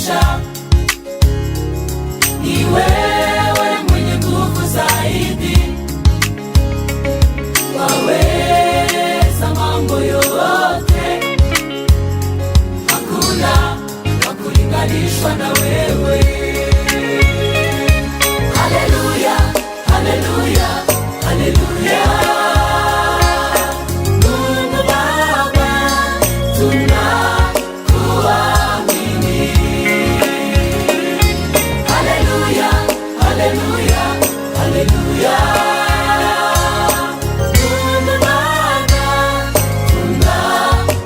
maisha. Ni wewe mwenye nguvu zaidi, waweza mambo yote, hakuna wa kulinganishwa na wewe. Haleluya, haleluya, haleluya. Mungu Baba, tunakuamini. Haleluya, haleluya, haleluya. Mungu Baba, tunakuabudu.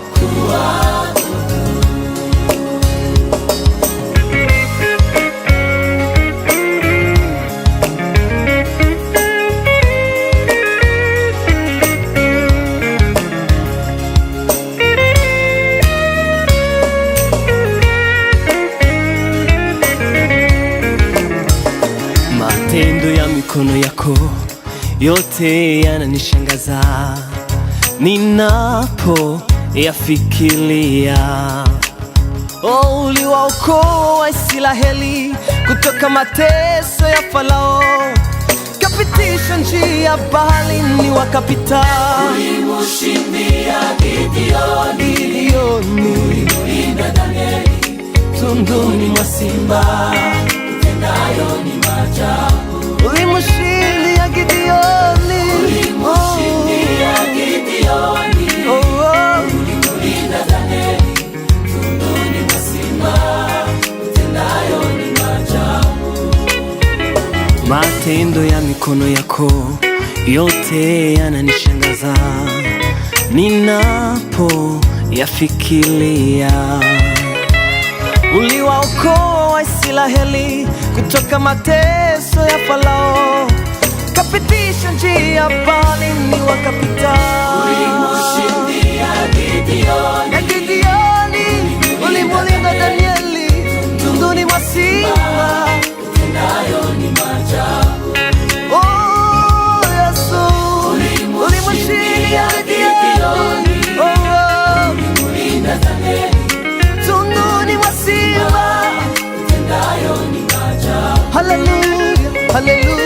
Matendo ya mikono yako yote yananishangaza, ninapo yafikiria. Oh, uliwaokoa Israeli kutoka mateso ya Farao, kapitisha njia baharini wakapita. Ulimshindia Gideoni, ulimlinda Danieli tunduni mwa simba. utendayo ni maajabu. Ulimshindia Gideoni, Ulimshindia Gideoni, ulimlinda Danieli tunduni mwa simba. utendayo ni maajabu. Matendo ya mikono yako yote yananishangaza, ninapo yafikiria. Uliwaokoa Israeli kutoka mateso ya Farao, kapitisha njia baharini wakapita. Ulimshindia Gideoni, ulimlinda Danieli tunduni mwa simba. utendayo ni maajabu. Oh, Yesu, ulimshindia Gideoni, ulimlinda Danieli tunduni mwa simba. utendayo ni maajabu. Hallelujah, hallelujah.